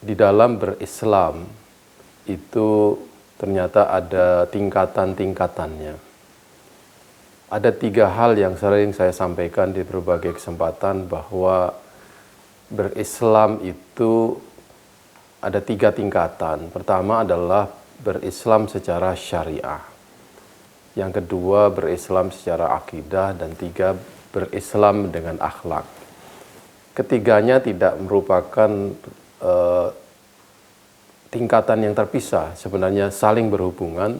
di dalam berislam itu ternyata ada tingkatan-tingkatannya. Ada 3 hal yang sering saya sampaikan di berbagai kesempatan, bahwa berislam itu ada 3 tingkatan. Pertama adalah berislam secara syariah. Yang kedua berislam secara akidah, dan 3 berislam dengan akhlak. Ketiganya tidak merupakan tingkatan yang terpisah, sebenarnya saling berhubungan.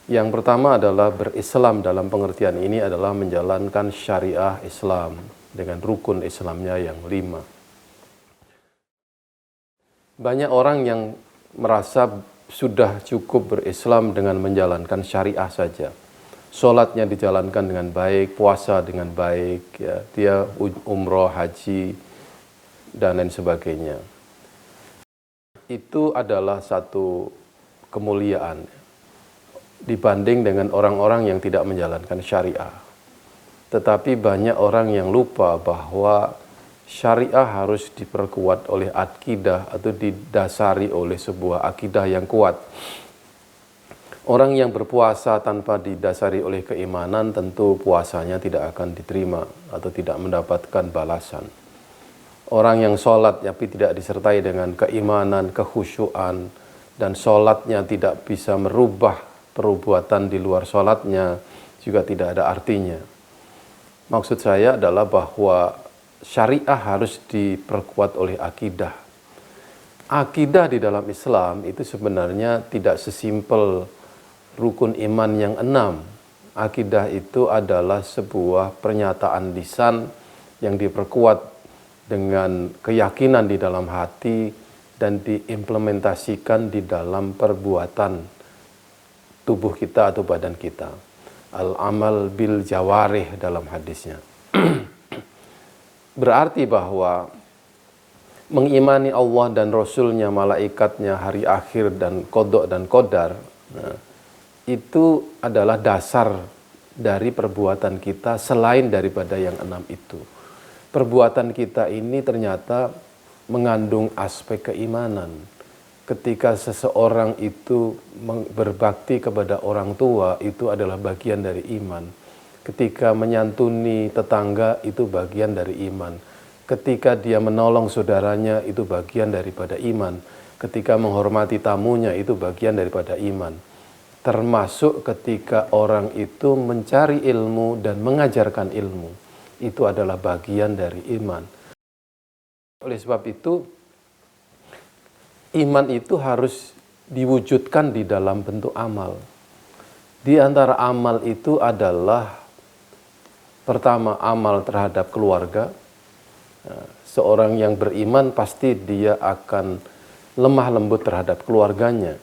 Yang pertama adalah berislam dalam pengertian ini adalah menjalankan syariah Islam dengan rukun Islamnya yang 5. Banyak orang yang merasa sudah cukup berislam dengan menjalankan syariah saja. Sholatnya dijalankan dengan baik, puasa dengan baik, ya, dia umroh, haji, dan lain sebagainya. Itu adalah satu kemuliaan dibanding dengan orang-orang yang tidak menjalankan syariah. Tetapi banyak orang yang lupa bahwa syariah harus diperkuat oleh akidah atau didasari oleh sebuah akidah yang kuat. Orang yang berpuasa tanpa didasari oleh keimanan, tentu puasanya tidak akan diterima atau tidak mendapatkan balasan. Orang yang sholat tapi tidak disertai dengan keimanan, kekhusyuan, dan sholatnya tidak bisa merubah perbuatan di luar sholatnya, juga tidak ada artinya. Maksud saya adalah bahwa syariah harus diperkuat oleh akidah. Akidah di dalam Islam itu sebenarnya tidak sesimpel rukun iman yang 6. Akidah itu adalah sebuah pernyataan lisan yang diperkuat dengan keyakinan di dalam hati dan diimplementasikan di dalam perbuatan tubuh kita atau badan kita. Al-amal bil jawarih dalam hadisnya. Berarti bahwa mengimani Allah dan Rasulnya, malaikatnya, hari akhir, dan qada dan qadar, itu adalah dasar dari perbuatan kita selain daripada yang 6 itu. Perbuatan kita ini ternyata mengandung aspek keimanan. Ketika seseorang itu berbakti kepada orang tua, itu adalah bagian dari iman. Ketika menyantuni tetangga, itu bagian dari iman. Ketika dia menolong saudaranya, itu bagian daripada iman. Ketika menghormati tamunya, itu bagian daripada iman. Termasuk ketika orang itu mencari ilmu dan mengajarkan ilmu, itu adalah bagian dari iman. Oleh sebab itu, iman itu harus diwujudkan di dalam bentuk amal. Di antara amal itu adalah, pertama, amal terhadap keluarga. Seorang yang beriman pasti dia akan lemah lembut terhadap keluarganya,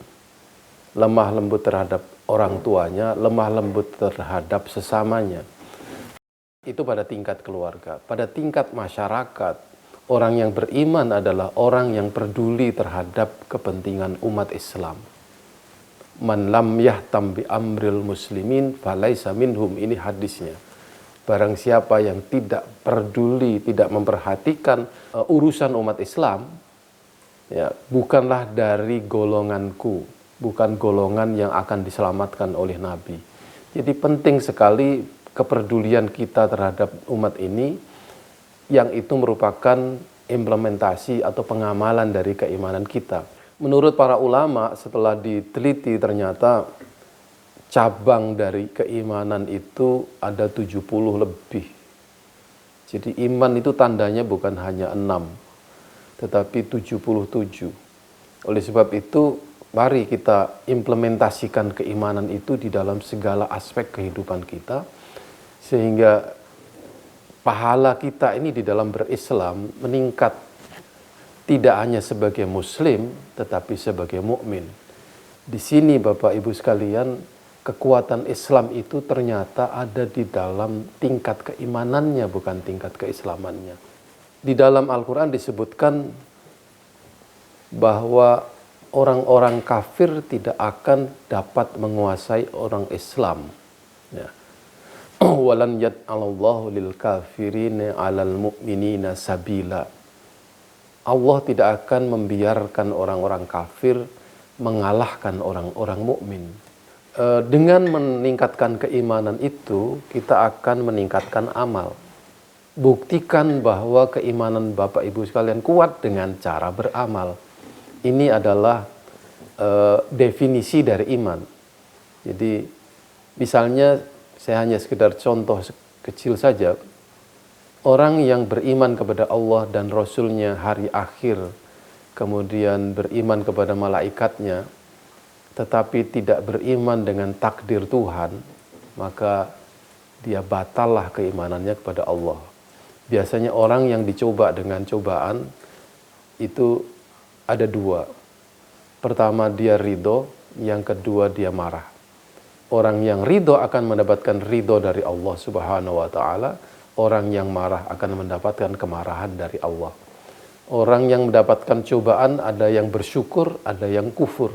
lemah lembut terhadap orang tuanya, lemah lembut terhadap sesamanya. Itu pada tingkat keluarga. Pada tingkat masyarakat, orang yang beriman adalah orang yang peduli terhadap kepentingan umat Islam. Man lam yahtam bi amril muslimin falaisa minhum, ini hadisnya. Barang siapa yang tidak peduli, tidak memperhatikan urusan umat Islam, ya, bukanlah dari golonganku, bukan golongan yang akan diselamatkan oleh Nabi. Jadi penting sekali kepedulian kita terhadap umat ini, yang itu merupakan implementasi atau pengamalan dari keimanan kita. Menurut para ulama, setelah diteliti ternyata cabang dari keimanan itu ada 70 lebih. Jadi iman itu tandanya bukan hanya 6, tetapi 77. Oleh sebab itu, mari kita implementasikan keimanan itu di dalam segala aspek kehidupan kita, sehingga pahala kita ini di dalam berislam meningkat, tidak hanya sebagai muslim, tetapi sebagai mukmin. Di sini Bapak Ibu sekalian, kekuatan Islam itu ternyata ada di dalam tingkat keimanannya, bukan tingkat keislamannya. Di dalam Al-Quran disebutkan bahwa orang-orang kafir tidak akan dapat menguasai orang Islam. Ya. Walan yaj'alallahu lil kafirina 'alal mu'minina sabila. Allah tidak akan membiarkan orang-orang kafir mengalahkan orang-orang mukmin. Dengan meningkatkan keimanan itu, kita akan meningkatkan amal. Buktikan bahwa keimanan Bapak Ibu sekalian kuat dengan cara beramal. Ini adalah definisi dari iman. Jadi misalnya saya hanya sekedar contoh kecil saja. Orang yang beriman kepada Allah dan Rasul-Nya hari akhir, kemudian beriman kepada malaikatnya, tetapi tidak beriman dengan takdir Tuhan, maka dia batallah keimanannya kepada Allah. Biasanya orang yang dicoba dengan cobaan itu ada dua. Pertama dia ridho, yang kedua dia marah. Orang yang ridho akan mendapatkan ridho dari Allah Subhanahu wa Ta'ala. Orang yang marah akan mendapatkan kemarahan dari Allah. Orang yang mendapatkan cobaan ada yang bersyukur, ada yang kufur.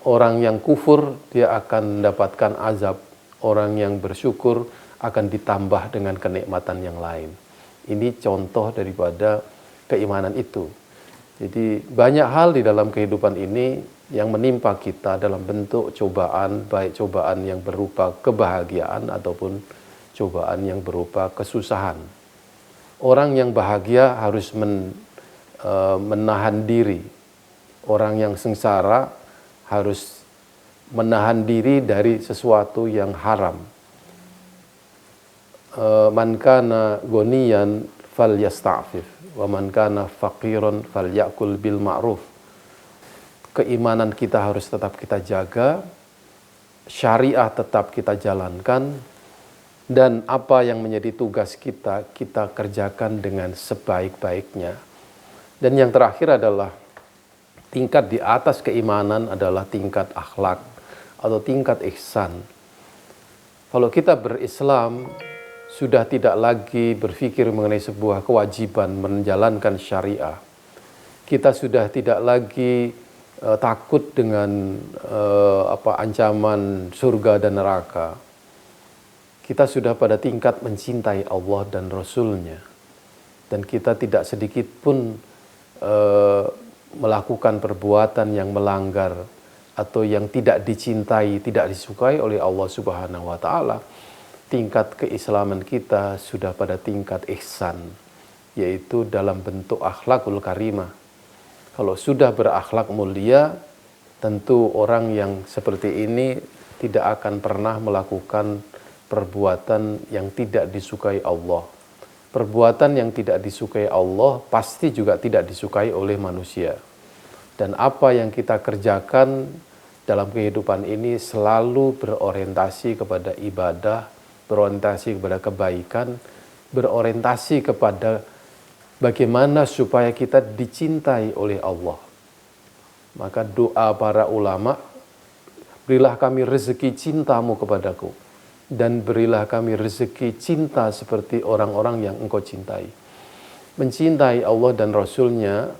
Orang yang kufur dia akan mendapatkan azab. Orang yang bersyukur akan ditambah dengan kenikmatan yang lain. Ini contoh daripada keimanan itu. Jadi banyak hal di dalam kehidupan ini yang menimpa kita dalam bentuk cobaan, baik cobaan yang berupa kebahagiaan ataupun cobaan yang berupa kesusahan. Orang yang bahagia harus menahan diri. Orang yang sengsara harus menahan diri dari sesuatu yang haram. Man kana ghaniyan falyasta'fif wa man kana faqiran falyakul bil ma'ruf. Keimanan kita harus tetap kita jaga, syariah tetap kita jalankan, dan apa yang menjadi tugas kita, kita kerjakan dengan sebaik-baiknya. Dan yang terakhir adalah tingkat di atas keimanan adalah tingkat akhlak atau tingkat ihsan. Kalau kita berislam, sudah tidak lagi berpikir mengenai sebuah kewajiban menjalankan syariah. Kita sudah tidak lagi takut dengan ancaman surga dan neraka. Kita sudah pada tingkat mencintai Allah dan Rasul-Nya. Dan kita tidak sedikit pun melakukan perbuatan yang melanggar atau yang tidak dicintai, tidak disukai oleh Allah Subhanahu wa Ta'ala. Tingkat keislaman kita sudah pada tingkat ihsan, yaitu dalam bentuk akhlakul karimah. Kalau sudah berakhlak mulia, tentu orang yang seperti ini tidak akan pernah melakukan perbuatan yang tidak disukai Allah. Perbuatan yang tidak disukai Allah pasti juga tidak disukai oleh manusia. Dan apa yang kita kerjakan dalam kehidupan ini selalu berorientasi kepada ibadah, berorientasi kepada kebaikan, berorientasi kepada bagaimana supaya kita dicintai oleh Allah. Maka doa para ulama, berilah kami rezeki cintamu kepadaku, dan berilah kami rezeki cinta seperti orang-orang yang engkau cintai. Mencintai Allah dan Rasul-Nya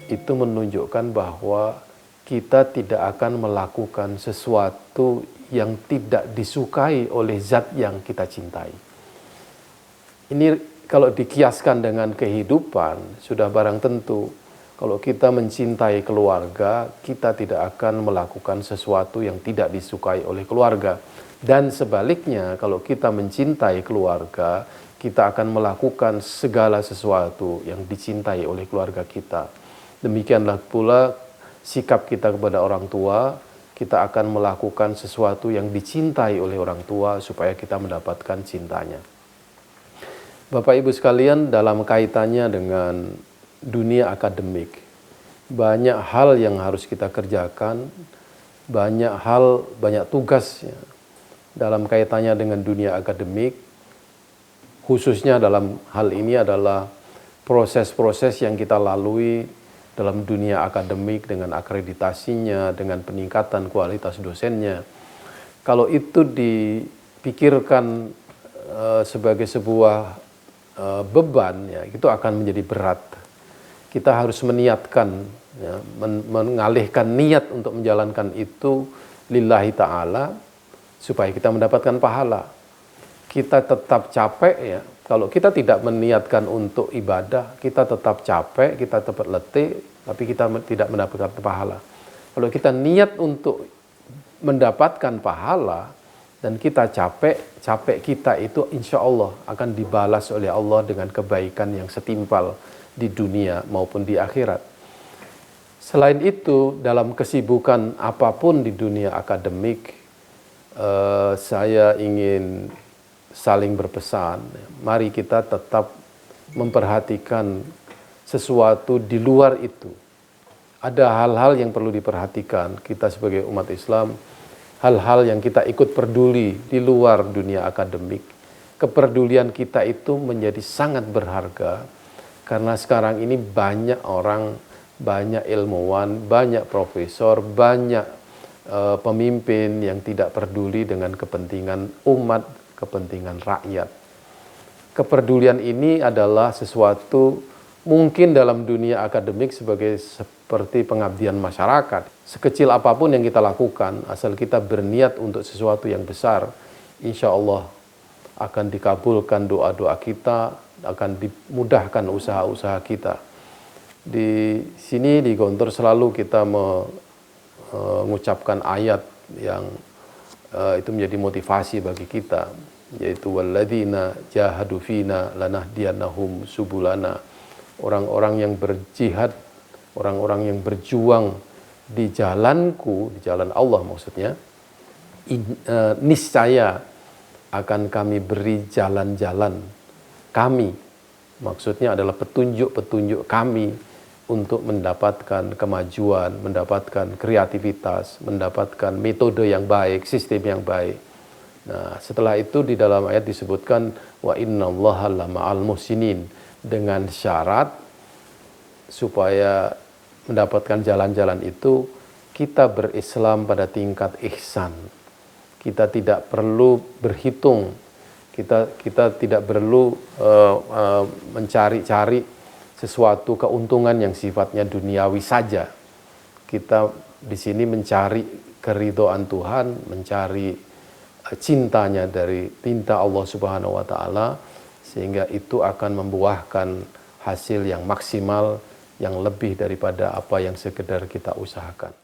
itu menunjukkan bahwa kita tidak akan melakukan sesuatu yang tidak disukai oleh zat yang kita cintai. Ini kalau dikiaskan dengan kehidupan, sudah barang tentu, kalau kita mencintai keluarga, kita tidak akan melakukan sesuatu yang tidak disukai oleh keluarga. Dan sebaliknya, kalau kita mencintai keluarga, kita akan melakukan segala sesuatu yang dicintai oleh keluarga kita. Demikianlah pula sikap kita kepada orang tua, kita akan melakukan sesuatu yang dicintai oleh orang tua supaya kita mendapatkan cintanya. Bapak Ibu sekalian, dalam kaitannya dengan dunia akademik, banyak hal yang harus kita kerjakan, banyak tugas ya, dalam kaitannya dengan dunia akademik, khususnya dalam hal ini adalah proses-proses yang kita lalui dalam dunia akademik dengan akreditasinya, dengan peningkatan kualitas dosennya. Kalau itu dipikirkan sebagai sebuah beban, ya, itu akan menjadi berat. Kita harus meniatkan, ya, mengalihkan niat untuk menjalankan itu lillahi ta'ala, supaya kita mendapatkan pahala. Kita tetap capek, ya, Kalau kita tidak meniatkan untuk ibadah, kita tetap capek, kita tetap letih, tapi kita tidak mendapatkan pahala. Kalau kita niat untuk mendapatkan pahala, dan kita capek kita itu insya Allah akan dibalas oleh Allah dengan kebaikan yang setimpal di dunia maupun di akhirat. Selain itu, dalam kesibukan apapun di dunia akademik, saya ingin saling berpesan, mari kita tetap memperhatikan sesuatu di luar itu. Ada hal-hal yang perlu diperhatikan kita sebagai umat Islam, hal-hal yang kita ikut peduli di luar dunia akademik. Kepedulian kita itu menjadi sangat berharga, karena sekarang ini banyak orang, banyak ilmuwan, banyak profesor, banyak pemimpin yang tidak peduli dengan kepentingan umat, kepentingan rakyat. Kepedulian ini adalah sesuatu mungkin dalam dunia akademik seperti pengabdian masyarakat. Sekecil apapun yang kita lakukan, asal kita berniat untuk sesuatu yang besar, insya Allah akan dikabulkan doa-doa kita, akan dimudahkan usaha-usaha kita. Di sini di Gontor selalu kita mengucapkan ayat yang itu menjadi motivasi bagi kita, yaitu walladzina jahadu fina lanahdiyannahum subulana. Orang-orang yang berjihad, orang-orang yang berjuang di jalanku, di jalan Allah maksudnya, niscaya akan kami beri jalan-jalan kami. Maksudnya adalah petunjuk-petunjuk kami untuk mendapatkan kemajuan, mendapatkan kreativitas, mendapatkan metode yang baik, sistem yang baik. Nah, setelah itu di dalam ayat disebutkan wa innallaha lama'al muhsinin, dengan syarat supaya mendapatkan jalan-jalan itu kita berislam pada tingkat ihsan. Kita tidak perlu berhitung, kita tidak perlu mencari-cari sesuatu keuntungan yang sifatnya duniawi saja. Kita di sini mencari keridhaan Tuhan, mencari cintanya dari cinta Allah Subhanahu wa taala, sehingga itu akan membuahkan hasil yang maksimal, yang lebih daripada apa yang sekedar kita usahakan.